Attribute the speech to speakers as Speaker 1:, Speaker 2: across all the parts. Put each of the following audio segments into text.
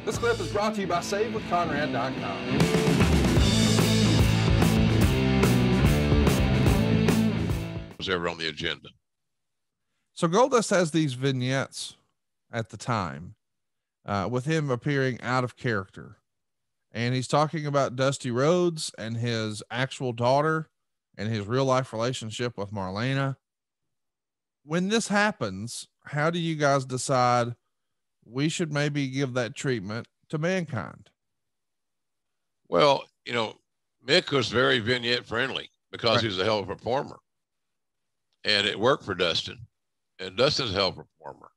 Speaker 1: This clip is brought to you by SaveWithConrad.com.
Speaker 2: Was ever on the agenda.
Speaker 3: So Goldust has these vignettes at the time with him appearing out of character. And he's talking about Dusty Rhodes and his actual daughter and his real life relationship with Marlena. When this happens, how do you guys decide we should maybe give that treatment to Mankind?
Speaker 2: Well, you know, Mick was very vignette friendly because he was a hell of a performer. And it worked for Dustin. And Dustin's a hell of a performer.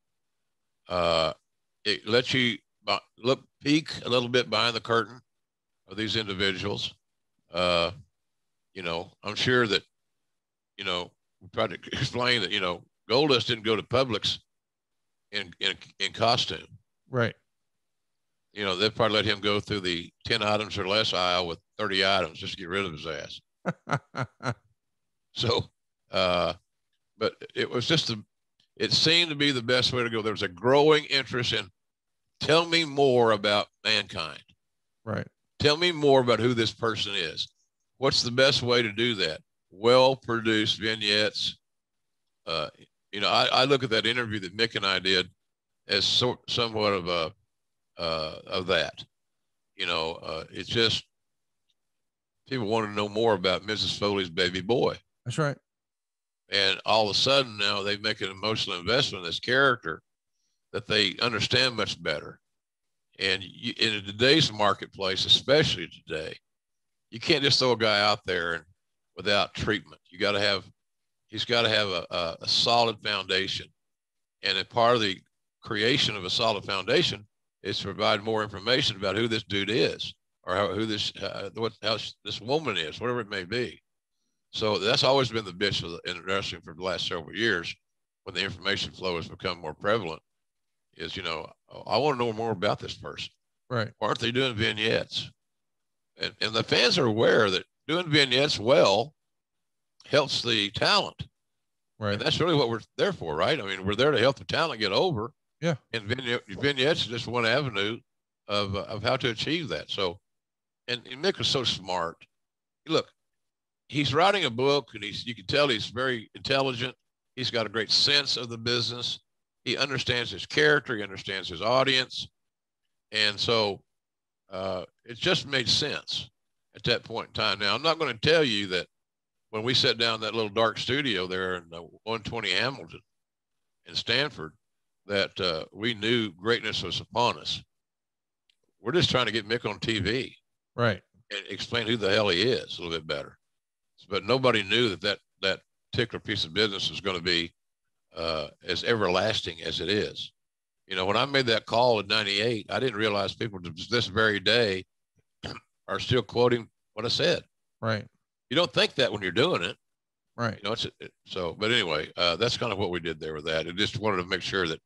Speaker 2: It lets you peek a little bit behind the curtain of these individuals. You know, I'm sure that, you know, we tried to explain that, you know, Goldust didn't go to Publix in costume.
Speaker 3: Right.
Speaker 2: You know, they'd probably let him go through the 10 items or less aisle with 30 items just to get rid of his ass. So, but it was just it seemed to be the best way to go. There was a growing interest in, tell me more about Mankind.
Speaker 3: Right.
Speaker 2: Tell me more about who this person is. What's the best way to do that? Well-produced vignettes. You know, I look at that interview that Mick and I did as somewhat of that. You know, it's just people want to know more about Mrs. Foley's baby boy.
Speaker 3: That's right.
Speaker 2: And all of a sudden now they make an emotional investment in this character that they understand much better. And in today's marketplace, especially today, you can't just throw a guy out there without treatment. He's got to have a solid foundation. And a part of the creation of a solid foundation is to provide more information about who this dude is, or how this woman is, whatever it may be. So that's always been the bitch in wrestling for the last several years, when the information flow has become more prevalent, is, you know, I want to know more about this person.
Speaker 3: Right.
Speaker 2: Why aren't they doing vignettes? And the fans are aware that doing vignettes well helps the talent.
Speaker 3: Right.
Speaker 2: And that's really what we're there for, right? I mean, we're there to help the talent get over.
Speaker 3: Yeah.
Speaker 2: And vignettes is just one avenue of how to achieve that. So, and Mick was so smart. Look, he's writing a book, and you can tell he's very intelligent. He's got a great sense of the business. He understands his character. He understands his audience. And so it just made sense at that point in time. Now, I'm not going to tell you that when we sat down in that little dark studio there in 120 Hamilton in Stanford, that we knew greatness was upon us. We're just trying to get Mick on TV.
Speaker 3: Right.
Speaker 2: And explain who the hell he is a little bit better. But nobody knew that particular piece of business was going to be as everlasting as it is. You know, when I made that call in '98, I didn't realize people to this very day are still quoting what I said.
Speaker 3: Right.
Speaker 2: You don't think that when you're doing it.
Speaker 3: Right.
Speaker 2: You know, but anyway, that's kind of what we did there with that. I just wanted to make sure that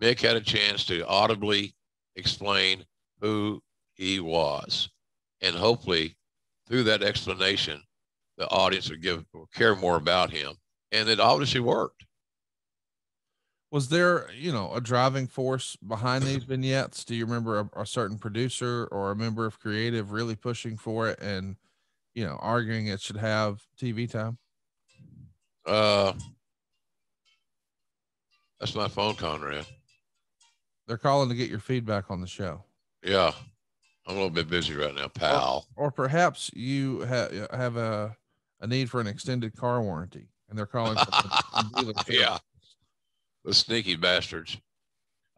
Speaker 2: Mick had a chance to audibly explain who he was. And hopefully through that explanation, the audience would care more about him. And it obviously worked.
Speaker 3: Was there, you know, a driving force behind these vignettes? Do you remember a certain producer or a member of creative really pushing for it and, you know, arguing it should have TV time?
Speaker 2: That's my phone, Conrad.
Speaker 3: They're calling to get your feedback on the show.
Speaker 2: Yeah. I'm a little bit busy right now, pal.
Speaker 3: Or perhaps you have a need for an extended car warranty, and they're calling from the dealership.
Speaker 2: Yeah. The sneaky bastards.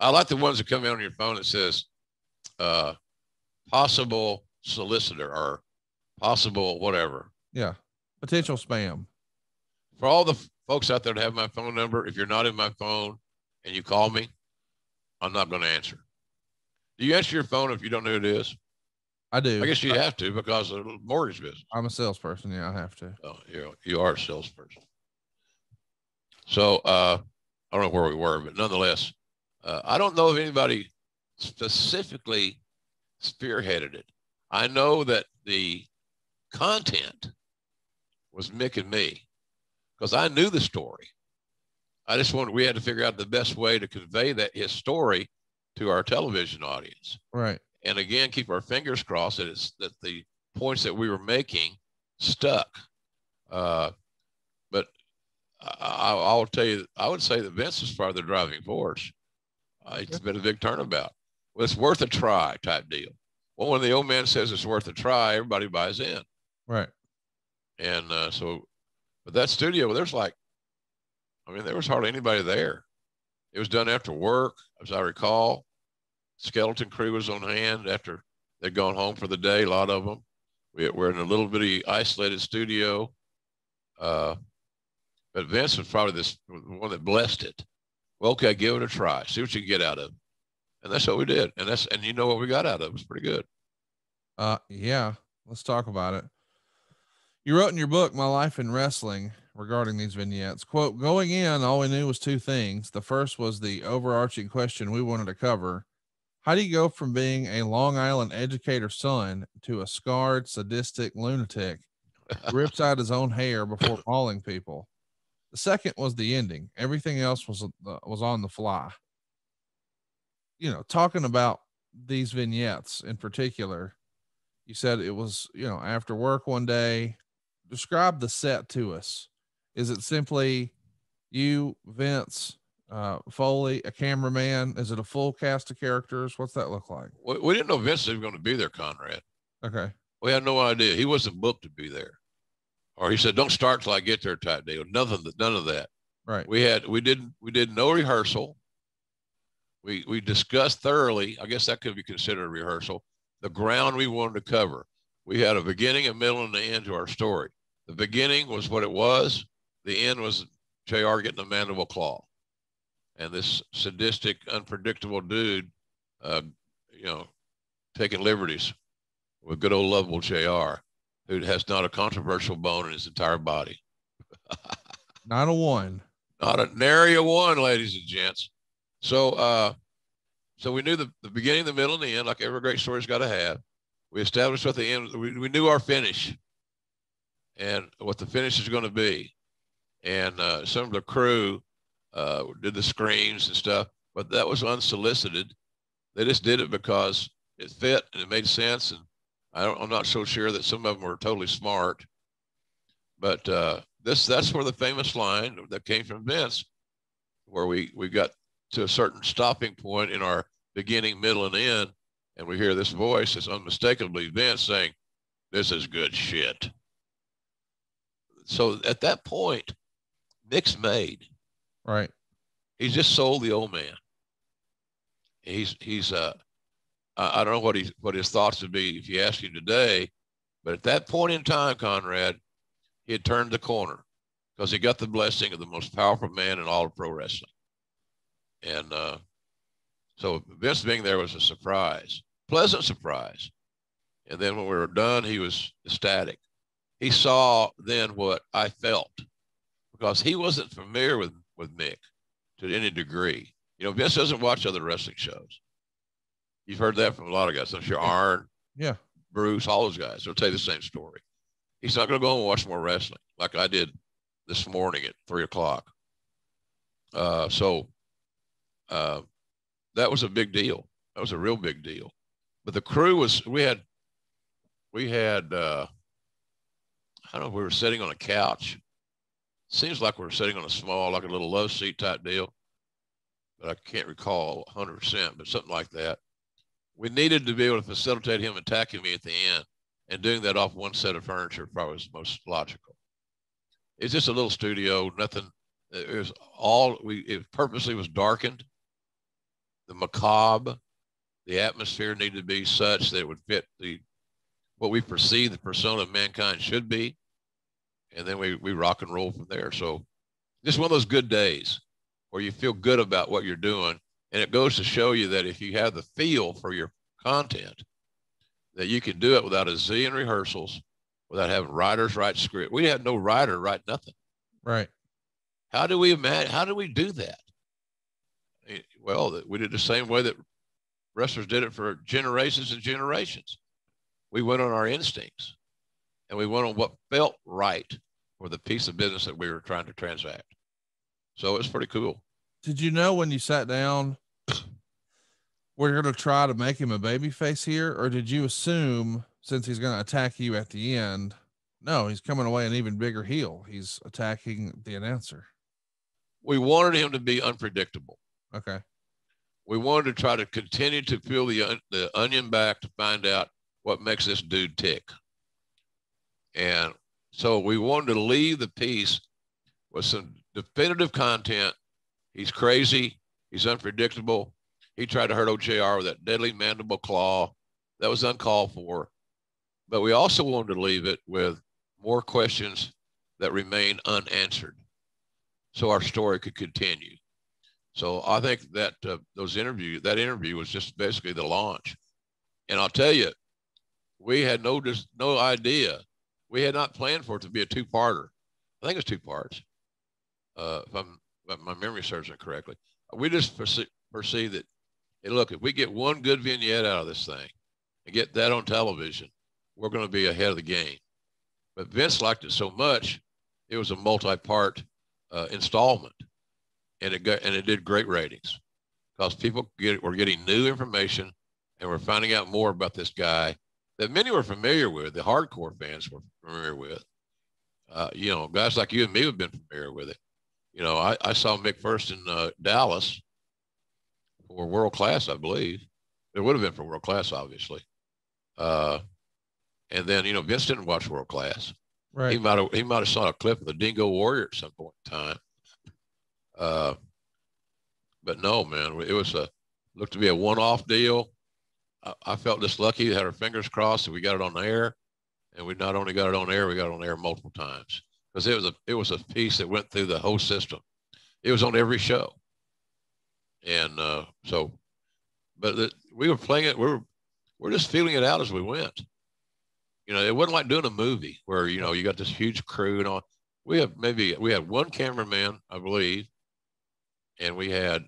Speaker 2: I like the ones that come in on your phone that says possible solicitor or possible whatever.
Speaker 3: Yeah. Potential spam.
Speaker 2: For all the folks out there that have my phone number, if you're not in my phone and you call me, I'm not going to answer. Do you answer your phone if you don't know who it is?
Speaker 3: I do.
Speaker 2: I guess you have to because of the mortgage business.
Speaker 3: I'm a salesperson. Yeah, I have to.
Speaker 2: Oh, you are a salesperson. So I don't know where we were, but nonetheless, I don't know if anybody specifically spearheaded it. I know that the content was Mick and me because I knew the story. We had to figure out the best way to convey his story to our television audience.
Speaker 3: Right.
Speaker 2: And again, keep our fingers crossed that the points that we were making stuck. But I'll tell you, I would say that Vince is part of the driving force. It's been a big turnabout. Well, it's worth a try type deal. Well, when the old man says it's worth a try, everybody buys in.
Speaker 3: Right.
Speaker 2: And but that studio, there was hardly anybody there. It was done after work, as I recall. Skeleton crew was on hand after they'd gone home for the day, a lot of them. We're in a little bitty isolated studio. But Vince was probably the one that blessed it. Well, okay, give it a try. See what you can get out of it. And that's what we did. And you know what we got out of it. It was pretty good.
Speaker 3: Yeah. Let's talk about it. You wrote in your book, My Life in Wrestling, regarding these vignettes, quote, going in, all we knew was two things. The first was the overarching question we wanted to cover. How do you go from being a Long Island educator's son to a scarred, sadistic lunatic who rips out his own hair before mauling people? The second was the ending. Everything else was on the fly. You know, talking about these vignettes in particular, you said it was, after work one day. Describe the set to us. Is it simply you, Vince, Foley, a cameraman? Is it a full cast of characters? What's that look like?
Speaker 2: We didn't know Vince was going to be there, Conrad.
Speaker 3: Okay.
Speaker 2: We had no idea. He wasn't booked to be there. Or he said, don't start till I get there type deal. None of that.
Speaker 3: Right.
Speaker 2: We did no rehearsal. We discussed thoroughly, I guess that could be considered a rehearsal, the ground we wanted to cover. We had a beginning, a middle, and an end to our story. The beginning was what it was. The end was JR getting a mandible claw. And this sadistic, unpredictable dude, taking liberties with good old lovable JR, who has not a controversial bone in his entire body.
Speaker 3: Not a one.
Speaker 2: Not a nary a one, ladies and gents. So we knew the beginning, the middle, and the end, like every great story's got to have. We established what the end, we knew our finish and what the finish is going to be. And some of the crew did the screams and stuff, but that was unsolicited. They just did it because it fit and it made sense. And I'm not so sure that some of them were totally smart, but that's where the famous line that came from Vince, where we got to a certain stopping point in our beginning, middle, and end, and we hear this voice that's unmistakably Vince saying, "This is good shit." So at that point, Nick's made.
Speaker 3: Right.
Speaker 2: He's just sold the old man. He's I don't know what his thoughts would be if you asked him today, but at that point in time, Conrad, he had turned the corner because he got the blessing of the most powerful man in all of pro wrestling. And so Vince being there was a surprise, pleasant surprise. And then when we were done, he was ecstatic. He saw then what I felt because he wasn't familiar with Mick to any degree. Vince doesn't watch other wrestling shows. You've heard that from a lot of guys. I'm sure Arn, Bruce, all those guys. They'll tell you the same story. He's not going to go home and watch more wrestling like I did this morning at 3:00. So that was a big deal. That was a real big deal. But the crew we had I don't know if we were sitting on a couch. Seems like we were sitting on a small, like a little love seat type deal. But I can't recall 100%, but something like that. We needed to be able to facilitate him attacking me at the end, and doing that off one set of furniture probably was most logical. It's just a little studio, nothing. It purposely was darkened. The macabre, the atmosphere needed to be such that it would fit what we perceive the persona of mankind should be. And then we rock and roll from there. So just one of those good days where you feel good about what you're doing. And it goes to show you that if you have the feel for your content, that you can do it without a zillion rehearsals, without having writers write script. We had no writer write nothing.
Speaker 3: Right.
Speaker 2: How do we do that? Well, we did the same way that wrestlers did it for generations and generations. We went on our instincts, and we went on what felt right for the piece of business that we were trying to transact. So it's pretty cool.
Speaker 3: Did you know when you sat down we're going to try to make him a baby face here? Or did you assume, since he's going to attack you at the end, no, he's coming away an even bigger heel? He's attacking the announcer.
Speaker 2: We wanted him to be unpredictable.
Speaker 3: Okay.
Speaker 2: We wanted to try to continue to peel the onion back to find out what makes this dude tick. And so we wanted to leave the piece with some definitive content. He's crazy. He's unpredictable. He tried to hurt Ole JR with that deadly mandible claw. That was uncalled for. But we also wanted to leave it with more questions that remain unanswered so our story could continue. So I think that that interview was just basically the launch. And I'll tell you, we had no idea. We had not planned for it to be a two-parter. I think it's 2 parts, if my memory serves me correctly. We just perceive that, hey, look, if we get one good vignette out of this thing and get that on television, we're going to be ahead of the game. But Vince liked it so much, it was a multi-part installment, and it did great ratings because people were getting new information and were finding out more about this guy that many were familiar with. The hardcore fans were familiar with. Guys like you and me have been familiar with it. I saw Mick first in Dallas for World Class, I believe. It would have been for World Class, obviously. And then, Vince didn't watch World Class.
Speaker 3: Right.
Speaker 2: He might have saw a clip of the Dingo Warrior at some point in time. But no, man, it looked to be a one-off deal. I felt just lucky, had our fingers crossed that we got it on the air, and we not only got it on air, we got it on air multiple times because it was a piece that went through the whole system. It was on every show, and we were playing it. We're just feeling it out as we went. It wasn't like doing a movie where you got this huge crew and all. We had one cameraman, I believe, and we had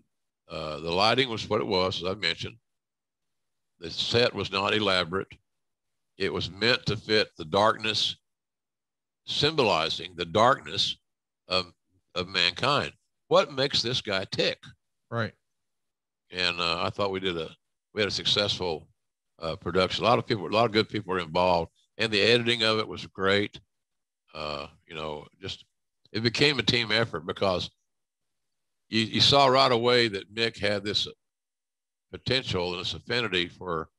Speaker 2: the lighting was what it was, as I mentioned. The set was not elaborate. It was meant to fit the darkness, symbolizing the darkness of mankind. What makes this guy tick?
Speaker 3: Right.
Speaker 2: And I thought we had a successful production. A lot of good people were involved, and the editing of it was great. It became a team effort because you saw right away that Mick had this potential and this affinity for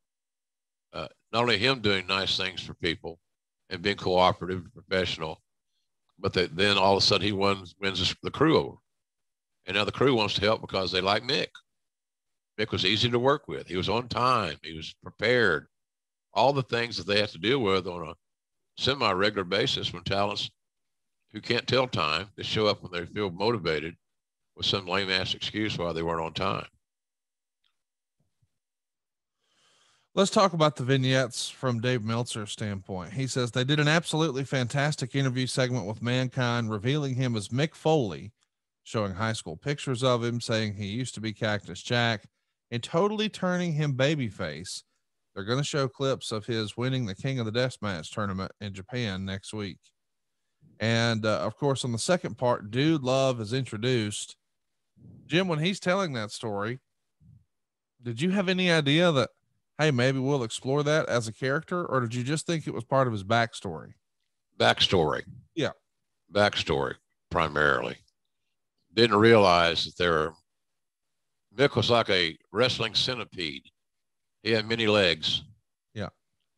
Speaker 2: not only him doing nice things for people and being cooperative and professional, but then all of a sudden he wins the crew over. And now the crew wants to help because they like Mick. Mick was easy to work with. He was on time. He was prepared. All the things that they have to deal with on a semi-regular basis when talents who can't tell time, they show up when they feel motivated with some lame-ass excuse why they weren't on time.
Speaker 3: Let's talk about the vignettes from Dave Meltzer's standpoint. He says they did an absolutely fantastic interview segment with Mankind, revealing him as Mick Foley, showing high school pictures of him, saying he used to be Cactus Jack, and totally turning him babyface. They're going to show clips of his winning the King of the Deathmatch tournament in Japan next week. And of course, on the second part, Dude Love is introduced. Jim, when he's telling that story, did you have any idea that, hey, maybe we'll explore that as a character, or did you just think it was part of his backstory?
Speaker 2: Backstory.
Speaker 3: Yeah.
Speaker 2: Backstory, primarily. Didn't realize that Mick was like a wrestling centipede. He had many legs.
Speaker 3: Yeah.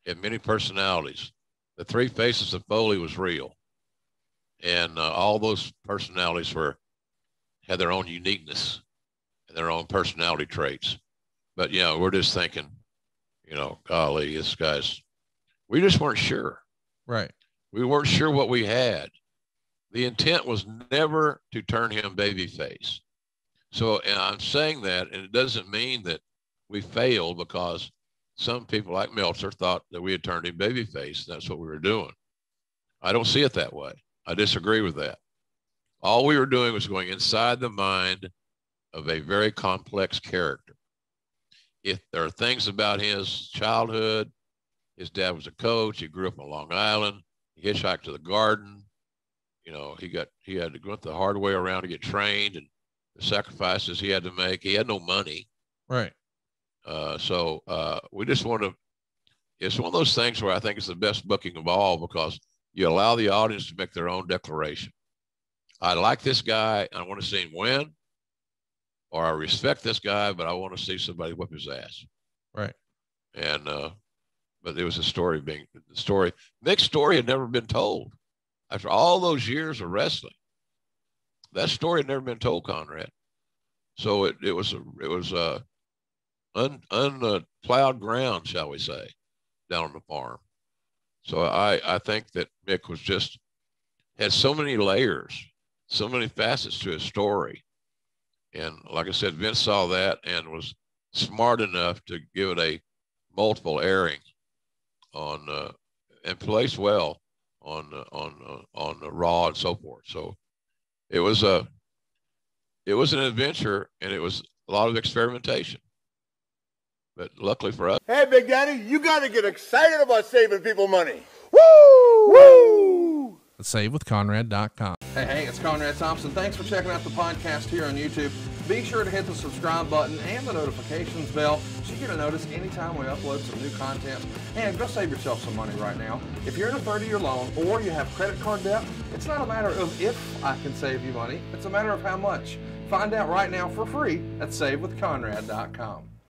Speaker 2: He had many personalities. The 3 faces of Foley was real. And all those personalities had their own uniqueness and their own personality traits. But, we're just thinking, golly, we just weren't sure.
Speaker 3: Right.
Speaker 2: We weren't sure what we had. The intent was never to turn him babyface. So, and I'm saying that, and it doesn't mean that we failed because some people like Meltzer thought that we had turned him babyface. That's what we were doing. I don't see it that way. I disagree with that. All we were doing was going inside the mind of a very complex character. If there are things about his childhood, his dad was a coach. He grew up on Long Island. He hitchhiked to the Garden. He had to go the hard way around to get trained, and the sacrifices he had to make. He had no money.
Speaker 3: Right.
Speaker 2: We just want to, it's one of those things where I think it's the best booking of all, because you allow the audience to make their own declaration. I like this guy, I want to see him win, or I respect this guy, but I want to see somebody whip his ass.
Speaker 3: Right.
Speaker 2: And, but it was a story Mick's story had never been told after all those years of wrestling. That story had never been told, Conrad. So it was unplowed ground, shall we say, down on the farm. So I think that Mick had so many layers, so many facets to his story. And like I said, Vince saw that and was smart enough to give it a multiple airing on, and placed well on Raw and so forth. So it was an adventure, and it was a lot of experimentation. But luckily for us.
Speaker 4: Hey, Big Daddy, you got to get excited about saving people money. Woo! Woo!
Speaker 3: SaveWithConrad.com.
Speaker 1: Hey, it's Conrad Thompson. Thanks for checking out the podcast here on YouTube. Be sure to hit the subscribe button and the notifications bell so you get a notice anytime we upload some new content. And go save yourself some money right now. If you're in a 30-year loan or you have credit card debt, it's not a matter of if I can save you money. It's a matter of how much. Find out right now for free at SaveWithConrad.com.